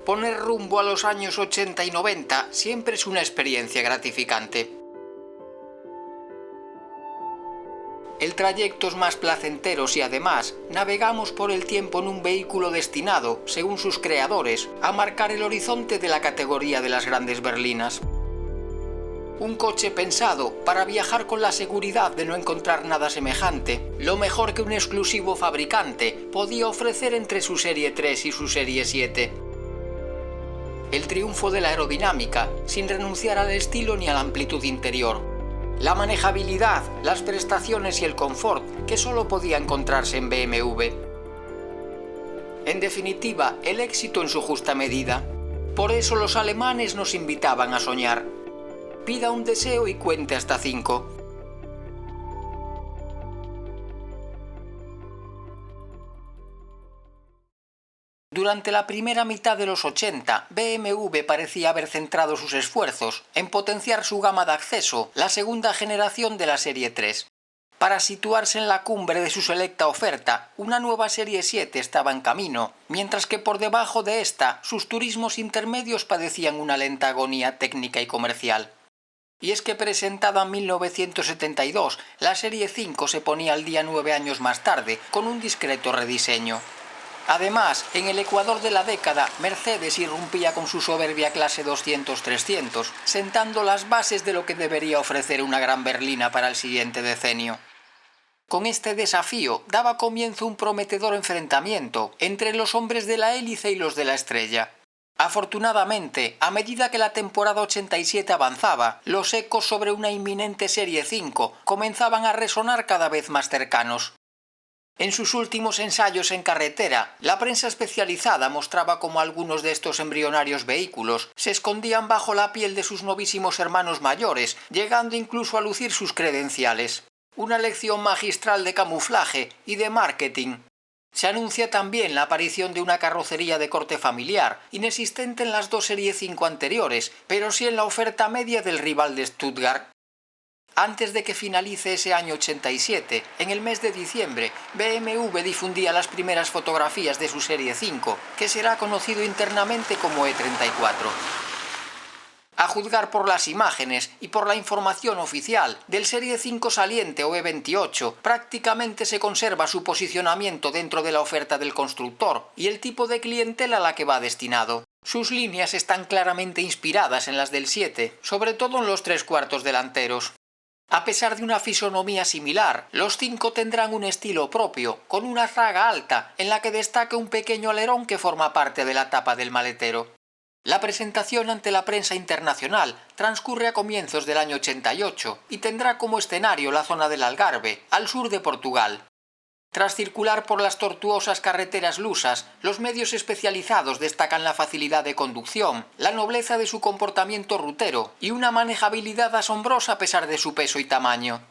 Poner rumbo a los años 80 y 90 siempre es una experiencia gratificante. El trayecto es más placentero si además navegamos por el tiempo en un vehículo destinado, según sus creadores, a marcar el horizonte de la categoría de las grandes berlinas. Un coche pensado para viajar con la seguridad de no encontrar nada semejante, lo mejor que un exclusivo fabricante podía ofrecer entre su Serie 3 y su Serie 7. El triunfo de la aerodinámica, sin renunciar al estilo ni a la amplitud interior. La manejabilidad, las prestaciones y el confort que solo podía encontrarse en BMW. En definitiva, el éxito en su justa medida. Por eso los alemanes nos invitaban a soñar. Pida un deseo y cuente hasta 5. Durante la primera mitad de los 80, BMW parecía haber centrado sus esfuerzos en potenciar su gama de acceso, la segunda generación de la Serie 3. Para situarse en la cumbre de su selecta oferta, una nueva Serie 7 estaba en camino, mientras que por debajo de esta, sus turismos intermedios padecían una lenta agonía técnica y comercial. Y es que presentada en 1972, la Serie 5 se ponía al día 9 años más tarde, con un discreto rediseño. Además, en el ecuador de la década, Mercedes irrumpía con su soberbia clase 200-300, sentando las bases de lo que debería ofrecer una gran berlina para el siguiente decenio. Con este desafío daba comienzo un prometedor enfrentamiento entre los hombres de la hélice y los de la estrella. Afortunadamente, a medida que la temporada 87 avanzaba, los ecos sobre una inminente Serie 5 comenzaban a resonar cada vez más cercanos. En sus últimos ensayos en carretera, la prensa especializada mostraba cómo algunos de estos embrionarios vehículos se escondían bajo la piel de sus novísimos hermanos mayores, llegando incluso a lucir sus credenciales. Una lección magistral de camuflaje y de marketing. Se anuncia también la aparición de una carrocería de corte familiar, inexistente en las dos Serie 5 anteriores, pero sí en la oferta media del rival de Stuttgart. Antes de que finalice ese año 87, en el mes de diciembre, BMW difundía las primeras fotografías de su Serie 5, que será conocido internamente como E34. A juzgar por las imágenes y por la información oficial, del Serie 5 saliente o E28 prácticamente se conserva su posicionamiento dentro de la oferta del constructor y el tipo de clientela a la que va destinado. Sus líneas están claramente inspiradas en las del 7, sobre todo en los 3/4 delanteros. A pesar de una fisonomía similar, los 5 tendrán un estilo propio, con una zaga alta en la que destaca un pequeño alerón que forma parte de la tapa del maletero. La presentación ante la prensa internacional transcurre a comienzos del año 88 y tendrá como escenario la zona del Algarve, al sur de Portugal. Tras circular por las tortuosas carreteras lusas, los medios especializados destacan la facilidad de conducción, la nobleza de su comportamiento rutero y una manejabilidad asombrosa a pesar de su peso y tamaño.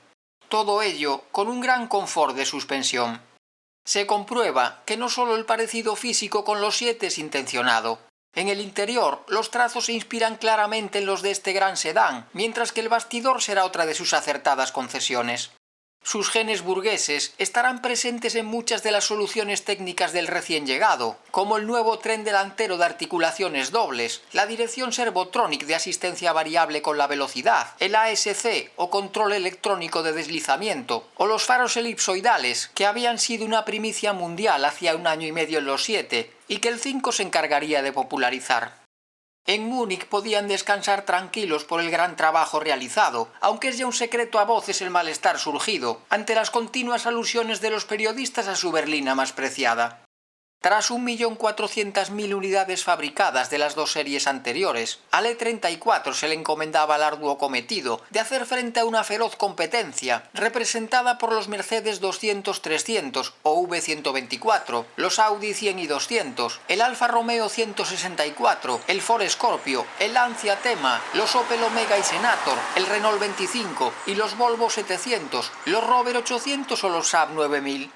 Todo ello con un gran confort de suspensión. Se comprueba que no solo el parecido físico con los 7 es intencionado. En el interior, los trazos se inspiran claramente en los de este gran sedán, mientras que el bastidor será otra de sus acertadas concesiones. Sus genes burgueses estarán presentes en muchas de las soluciones técnicas del recién llegado, como el nuevo tren delantero de articulaciones dobles, la dirección Servotronic de asistencia variable con la velocidad, el ASC o control electrónico de deslizamiento, o los faros elipsoidales, que habían sido una primicia mundial hacía 1 año y medio en los 7, y que el 5 se encargaría de popularizar. En Múnich podían descansar tranquilos por el gran trabajo realizado, aunque es ya un secreto a voces el malestar surgido ante las continuas alusiones de los periodistas a su berlina más preciada. Tras 1.400.000 unidades fabricadas de las dos series anteriores, al E34 se le encomendaba el arduo cometido de hacer frente a una feroz competencia representada por los Mercedes 200-300 o V124, los Audi 100 y 200, el Alfa Romeo 164, el Ford Scorpio, el Lancia Thema, los Opel Omega y Senator, el Renault 25 y los Volvo 700, los Rover 800 o los Saab 9000.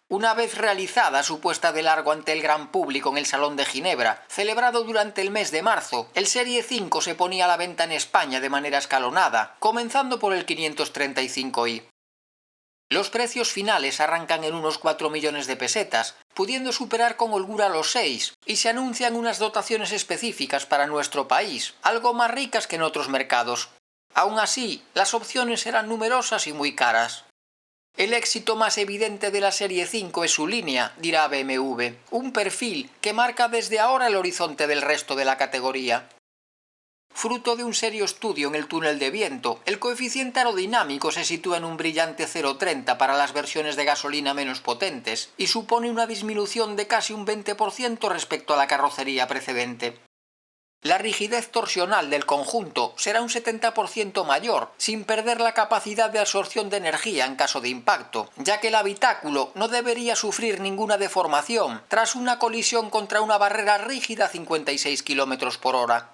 Una vez realizada su puesta de largo ante el gran público en el Salón de Ginebra, celebrado durante el mes de marzo, el Serie 5 se ponía a la venta en España de manera escalonada, comenzando por el 535i. Los precios finales arrancan en unos 4 millones de pesetas, pudiendo superar con holgura los 6, y se anuncian unas dotaciones específicas para nuestro país, algo más ricas que en otros mercados. Aún así, las opciones serán numerosas y muy caras. El éxito más evidente de la Serie 5 es su línea, dirá BMW, un perfil que marca desde ahora el horizonte del resto de la categoría. Fruto de un serio estudio en el túnel de viento, el coeficiente aerodinámico se sitúa en un brillante 0,30 para las versiones de gasolina menos potentes y supone una disminución de casi un 20% respecto a la carrocería precedente. La rigidez torsional del conjunto será un 70% mayor, sin perder la capacidad de absorción de energía en caso de impacto, ya que el habitáculo no debería sufrir ninguna deformación tras una colisión contra una barrera rígida a 56 km por hora.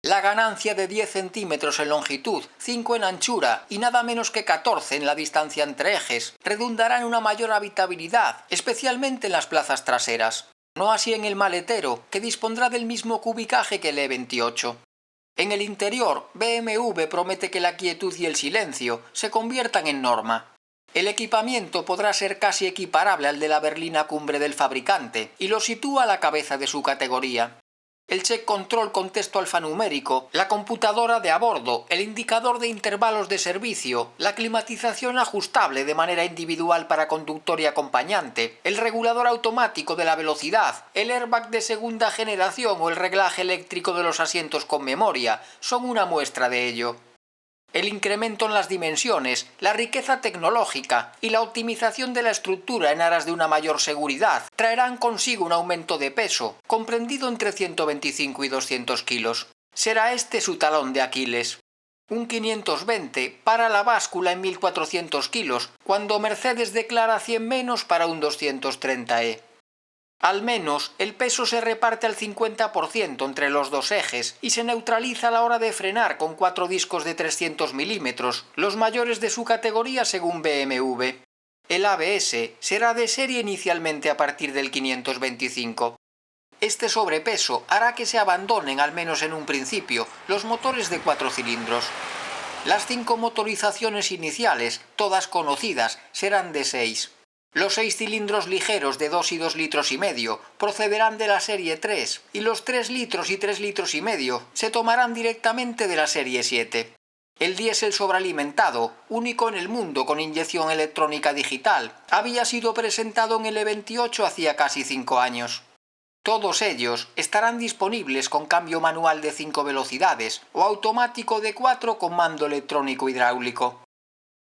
La ganancia de 10 centímetros en longitud, 5 en anchura y nada menos que 14 en la distancia entre ejes redundará en una mayor habitabilidad, especialmente en las plazas traseras. No así en el maletero, que dispondrá del mismo cubicaje que el E28. En el interior, BMW promete que la quietud y el silencio se conviertan en norma. El equipamiento podrá ser casi equiparable al de la berlina cumbre del fabricante y lo sitúa a la cabeza de su categoría. El check control con texto alfanumérico, la computadora de a bordo, el indicador de intervalos de servicio, la climatización ajustable de manera individual para conductor y acompañante, el regulador automático de la velocidad, el airbag de segunda generación o el reglaje eléctrico de los asientos con memoria son una muestra de ello. El incremento en las dimensiones, la riqueza tecnológica y la optimización de la estructura en aras de una mayor seguridad traerán consigo un aumento de peso, comprendido entre 125 y 200 kilos. Será este su talón de Aquiles. Un 520 para la báscula en 1400 kilos, cuando Mercedes declara 100 menos para un 230e. Al menos, el peso se reparte al 50% entre los dos ejes y se neutraliza a la hora de frenar con 4 discos de 300 milímetros, los mayores de su categoría según BMW. El ABS será de serie inicialmente a partir del 525. Este sobrepeso hará que se abandonen, al menos en un principio, los motores de 4 cilindros. Las 5 motorizaciones iniciales, todas conocidas, serán de 6. Los 6 cilindros ligeros de 2 y 2 litros y medio procederán de la serie 3 y los 3 litros y 3 litros y medio se tomarán directamente de la serie 7. El diésel sobrealimentado, único en el mundo con inyección electrónica digital, había sido presentado en el E28 hacía casi 5 años. Todos ellos estarán disponibles con cambio manual de 5 velocidades o automático de 4 con mando electrónico hidráulico.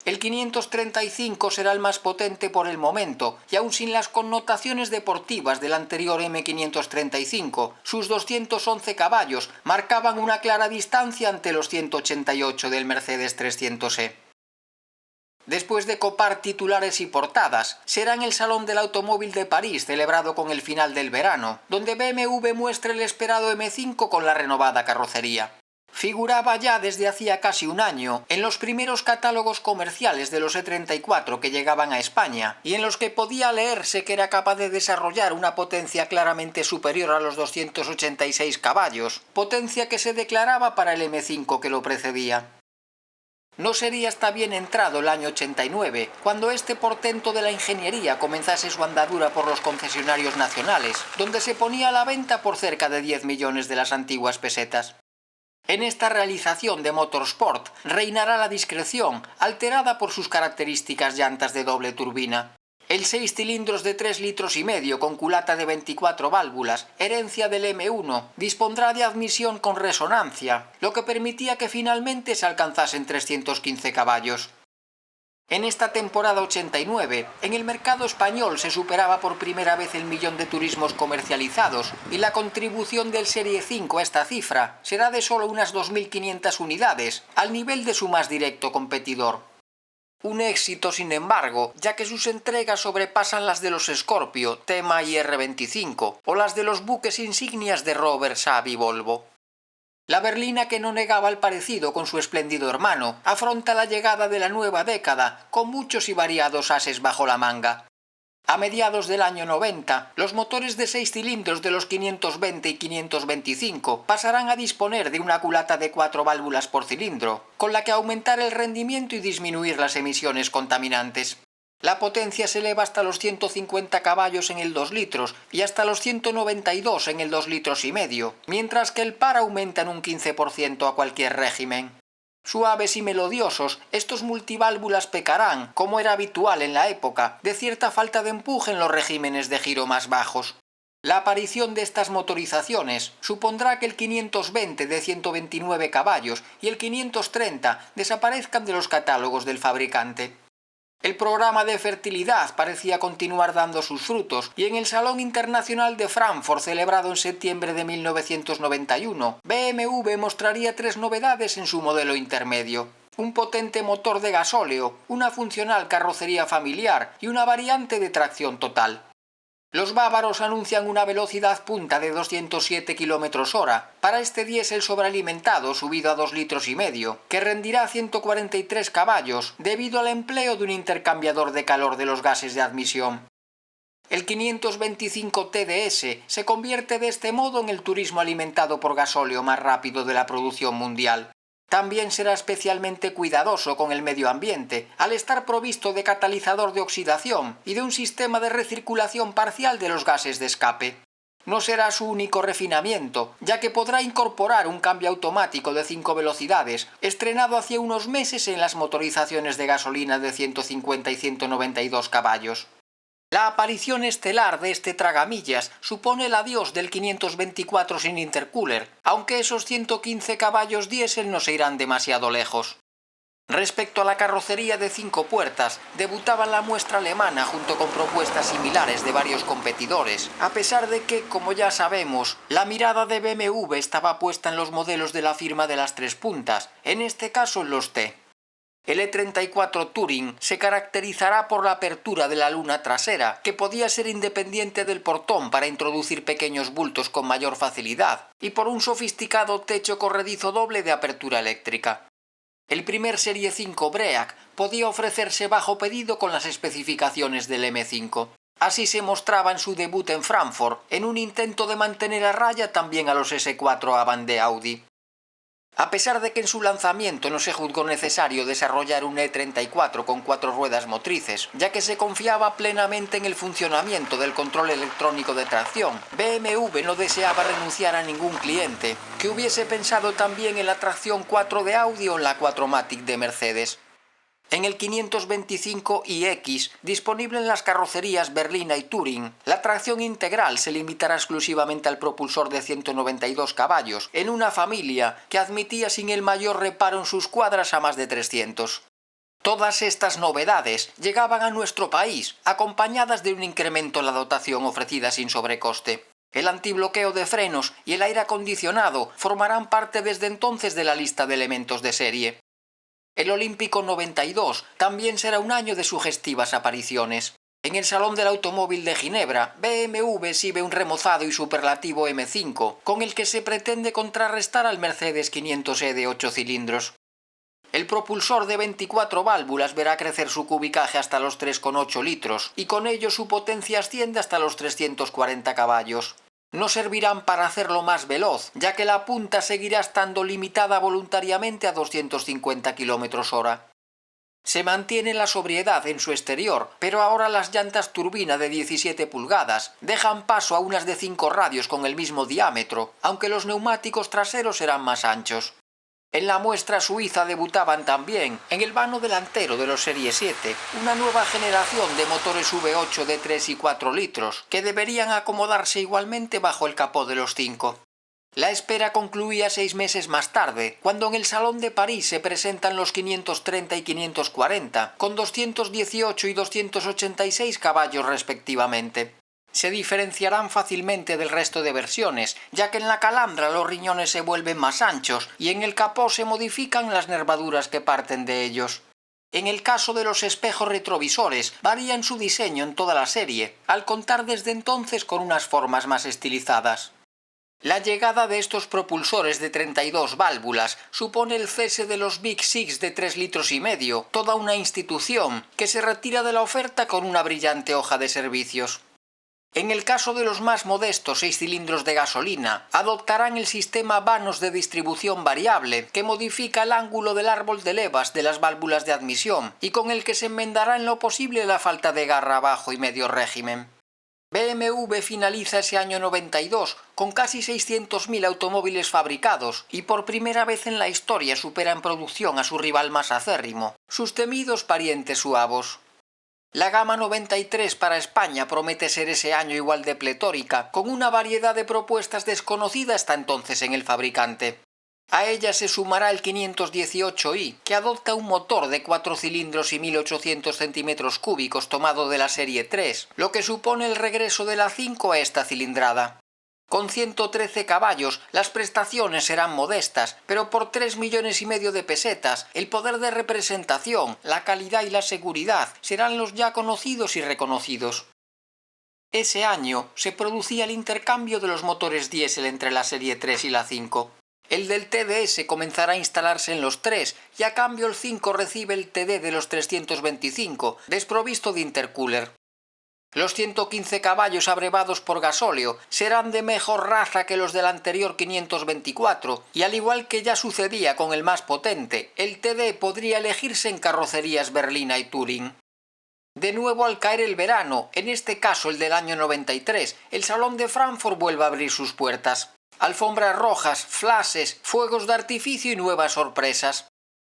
El 535 será el más potente por el momento, y aun sin las connotaciones deportivas del anterior M535, sus 211 caballos marcaban una clara distancia ante los 188 del Mercedes 300e. Después de copar titulares y portadas, será en el Salón del Automóvil de París, celebrado con el final del verano, donde BMW muestre el esperado M5 con la renovada carrocería. Figuraba ya desde hacía casi un año en los primeros catálogos comerciales de los E34 que llegaban a España y en los que podía leerse que era capaz de desarrollar una potencia claramente superior a los 286 caballos, potencia que se declaraba para el M5 que lo precedía. No sería hasta bien entrado el año 89, cuando este portento de la ingeniería comenzase su andadura por los concesionarios nacionales, donde se ponía a la venta por cerca de 10 millones de las antiguas pesetas. En esta realización de motorsport reinará la discreción, alterada por sus características llantas de doble turbina. El 6 cilindros de 3 litros y medio con culata de 24 válvulas, herencia del M1, dispondrá de admisión con resonancia, lo que permitía que finalmente se alcanzasen 315 caballos. En esta temporada 89, en el mercado español se superaba por primera vez el millón de turismos comercializados y la contribución del Serie 5 a esta cifra será de solo unas 2.500 unidades, al nivel de su más directo competidor. Un éxito, sin embargo, ya que sus entregas sobrepasan las de los Scorpio, Tema y R25, o las de los buques insignias de Rover, Saab y Volvo. La berlina, que no negaba el parecido con su espléndido hermano, afronta la llegada de la nueva década con muchos y variados ases bajo la manga. A mediados del año 90, los motores de 6 cilindros de los 520 y 525 pasarán a disponer de una culata de 4 válvulas por cilindro, con la que aumentar el rendimiento y disminuir las emisiones contaminantes. La potencia se eleva hasta los 150 caballos en el 2 litros y hasta los 192 en el 2 litros y medio, mientras que el par aumenta en un 15% a cualquier régimen. Suaves y melodiosos, estos multiválvulas pecarán, como era habitual en la época, de cierta falta de empuje en los regímenes de giro más bajos. La aparición de estas motorizaciones supondrá que el 520 de 129 caballos y el 530 desaparezcan de los catálogos del fabricante. El programa de fertilidad parecía continuar dando sus frutos y en el Salón Internacional de Frankfurt celebrado en septiembre de 1991, BMW mostraría 3 novedades en su modelo intermedio: un potente motor de gasóleo, una funcional carrocería familiar y una variante de tracción total. Los bávaros anuncian una velocidad punta de 207 km/h para este diésel sobrealimentado subido a 2 litros y medio, que rendirá 143 caballos debido al empleo de un intercambiador de calor de los gases de admisión. El 525 TDS se convierte de este modo en el turismo alimentado por gasóleo más rápido de la producción mundial. También será especialmente cuidadoso con el medio ambiente, al estar provisto de catalizador de oxidación y de un sistema de recirculación parcial de los gases de escape. No será su único refinamiento, ya que podrá incorporar un cambio automático de 5 velocidades, estrenado hace unos meses en las motorizaciones de gasolina de 150 y 192 caballos. La aparición estelar de este tragamillas supone el adiós del 524 sin intercooler, aunque esos 115 caballos diésel no se irán demasiado lejos. Respecto a la carrocería de 5 puertas, debutaba en la muestra alemana junto con propuestas similares de varios competidores, a pesar de que, como ya sabemos, la mirada de BMW estaba puesta en los modelos de la firma de las 3 puntas, en este caso en los T. El E34 Touring se caracterizará por la apertura de la luna trasera, que podía ser independiente del portón para introducir pequeños bultos con mayor facilidad, y por un sofisticado techo corredizo doble de apertura eléctrica. El primer Serie 5 Break podía ofrecerse bajo pedido con las especificaciones del M5. Así se mostraba en su debut en Frankfurt, en un intento de mantener a raya también a los S4 Avant de Audi. A pesar de que en su lanzamiento no se juzgó necesario desarrollar un E34 con 4 ruedas motrices, ya que se confiaba plenamente en el funcionamiento del control electrónico de tracción, BMW no deseaba renunciar a ningún cliente que hubiese pensado también en la tracción 4 de Audi o en la 4MATIC de Mercedes. En el 525 iX, disponible en las carrocerías berlina y Touring, la tracción integral se limitará exclusivamente al propulsor de 192 caballos, en una familia que admitía sin el mayor reparo en sus cuadras a más de 300. Todas estas novedades llegaban a nuestro país, acompañadas de un incremento en la dotación ofrecida sin sobrecoste. El antibloqueo de frenos y el aire acondicionado formarán parte desde entonces de la lista de elementos de serie. El Olímpico 92 también será un año de sugestivas apariciones. En el Salón del Automóvil de Ginebra, BMW exhibe un remozado y superlativo M5, con el que se pretende contrarrestar al Mercedes 500e de 8 cilindros. El propulsor de 24 válvulas verá crecer su cubicaje hasta los 3,8 litros, y con ello su potencia asciende hasta los 340 caballos. No servirán para hacerlo más veloz, ya que la punta seguirá estando limitada voluntariamente a 250 km/h. Se mantiene la sobriedad en su exterior, pero ahora las llantas turbina de 17 pulgadas dejan paso a unas de 5 radios con el mismo diámetro, aunque los neumáticos traseros serán más anchos. En la muestra suiza debutaban también, en el vano delantero de los Serie 7, una nueva generación de motores V8 de 3 y 4 litros, que deberían acomodarse igualmente bajo el capó de los 5. La espera concluía 6 meses más tarde, cuando en el Salón de París se presentan los 530 y 540, con 218 y 286 caballos respectivamente. Se diferenciarán fácilmente del resto de versiones, ya que en la calandra los riñones se vuelven más anchos y en el capó se modifican las nervaduras que parten de ellos. En el caso de los espejos retrovisores, varían su diseño en toda la serie, al contar desde entonces con unas formas más estilizadas. La llegada de estos propulsores de 32 válvulas supone el cese de los Big Six de 3 litros y medio, toda una institución que se retira de la oferta con una brillante hoja de servicios. En el caso de los más modestos 6 cilindros de gasolina, adoptarán el sistema vanos de distribución variable, que modifica el ángulo del árbol de levas de las válvulas de admisión y con el que se enmendará en lo posible la falta de garra bajo y medio régimen. BMW finaliza ese año 92 con casi 600.000 automóviles fabricados y por primera vez en la historia supera en producción a su rival más acérrimo, sus temidos parientes suavos. La gama 93 para España promete ser ese año igual de pletórica, con una variedad de propuestas desconocida hasta entonces en el fabricante. A ella se sumará el 518i, que adopta un motor de 4 cilindros y 1800 centímetros cúbicos tomado de la serie 3, lo que supone el regreso de la 5 a esta cilindrada. Con 113 caballos, las prestaciones serán modestas, pero por 3,5 millones de pesetas, el poder de representación, la calidad y la seguridad serán los ya conocidos y reconocidos. Ese año se producía el intercambio de los motores diésel entre la serie 3 y la 5. El del TDS comenzará a instalarse en los 3 y a cambio el 5 recibe el TD de los 325, desprovisto de intercooler. Los 115 caballos abrevados por gasóleo serán de mejor raza que los del anterior 524 y al igual que ya sucedía con el más potente, el TD podría elegirse en carrocerías berlina y Touring. De nuevo al caer el verano, en este caso el del año 93, el Salón de Frankfurt vuelve a abrir sus puertas. Alfombras rojas, flashes, fuegos de artificio y nuevas sorpresas.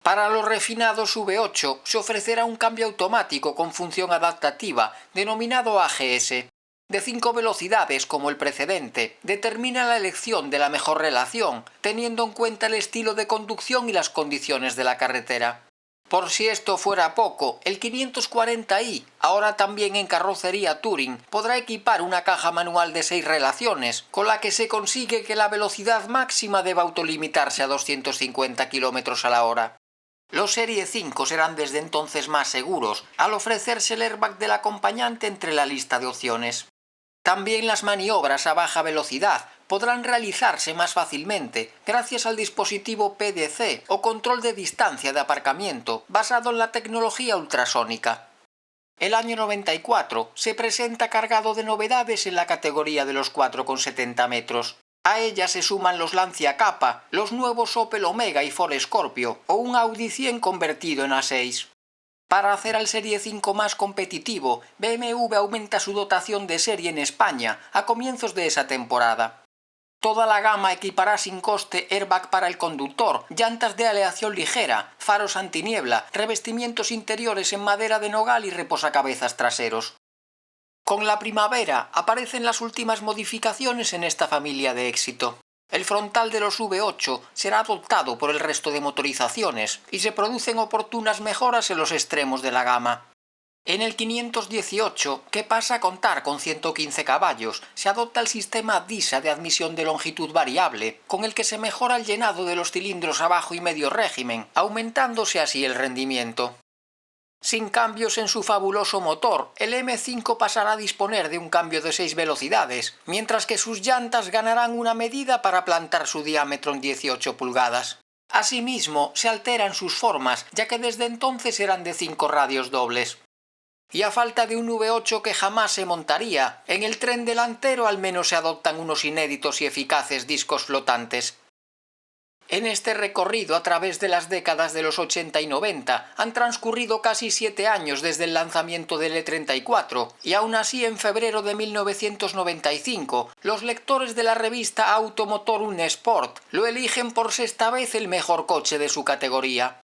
Para los refinados V8 se ofrecerá un cambio automático con función adaptativa, denominado AGS. De 5 velocidades como el precedente, determina la elección de la mejor relación, teniendo en cuenta el estilo de conducción y las condiciones de la carretera. Por si esto fuera poco, el 540i, ahora también en carrocería Touring, podrá equipar una caja manual de 6 relaciones, con la que se consigue que la velocidad máxima deba autolimitarse a 250 km a la hora. Los Serie 5 serán desde entonces más seguros, al ofrecerse el airbag del acompañante entre la lista de opciones. También las maniobras a baja velocidad podrán realizarse más fácilmente gracias al dispositivo PDC o control de distancia de aparcamiento basado en la tecnología ultrasónica. El año 94 se presenta cargado de novedades en la categoría de los 4,70 metros. A ella se suman los Lancia Kappa, los nuevos Opel Omega y Ford Scorpio o un Audi 100 convertido en A6. Para hacer al Serie 5 más competitivo, BMW aumenta su dotación de serie en España a comienzos de esa temporada. Toda la gama equipará sin coste airbag para el conductor, llantas de aleación ligera, faros antiniebla, revestimientos interiores en madera de nogal y reposacabezas traseros. Con la primavera aparecen las últimas modificaciones en esta familia de éxito. El frontal de los V8 será adoptado por el resto de motorizaciones y se producen oportunas mejoras en los extremos de la gama. En el 518, que pasa a contar con 115 caballos, se adopta el sistema DISA de admisión de longitud variable, con el que se mejora el llenado de los cilindros a bajo y medio régimen, aumentándose así el rendimiento. Sin cambios en su fabuloso motor, el M5 pasará a disponer de un cambio de 6 velocidades, mientras que sus llantas ganarán una medida para plantar su diámetro en 18 pulgadas. Asimismo, se alteran sus formas, ya que desde entonces eran de 5 radios dobles. Y a falta de un V8 que jamás se montaría, en el tren delantero al menos se adoptan unos inéditos y eficaces discos flotantes. En este recorrido a través de las décadas de los 80 y 90 han transcurrido casi 7 años desde el lanzamiento del E34 y aún así en febrero de 1995 los lectores de la revista Automotor Sport lo eligen por sexta vez el mejor coche de su categoría.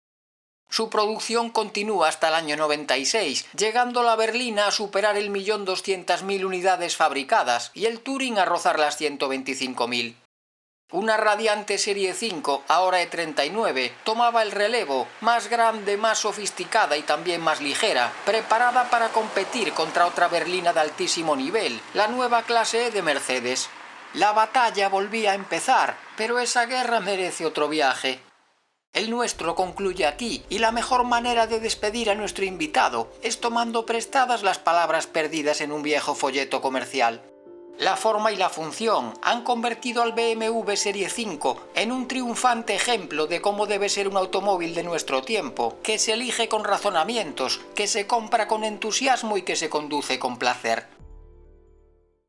Su producción continúa hasta el año 96, llegando la berlina a superar el 1.200.000 unidades fabricadas y el Touring a rozar las 125.000. Una radiante Serie 5, ahora E39, tomaba el relevo, más grande, más sofisticada y también más ligera, preparada para competir contra otra berlina de altísimo nivel, la nueva clase E de Mercedes. La batalla volvía a empezar, pero esa guerra merece otro viaje. El nuestro concluye aquí, y la mejor manera de despedir a nuestro invitado es tomando prestadas las palabras perdidas en un viejo folleto comercial. La forma y la función han convertido al BMW Serie 5 en un triunfante ejemplo de cómo debe ser un automóvil de nuestro tiempo, que se elige con razonamientos, que se compra con entusiasmo y que se conduce con placer.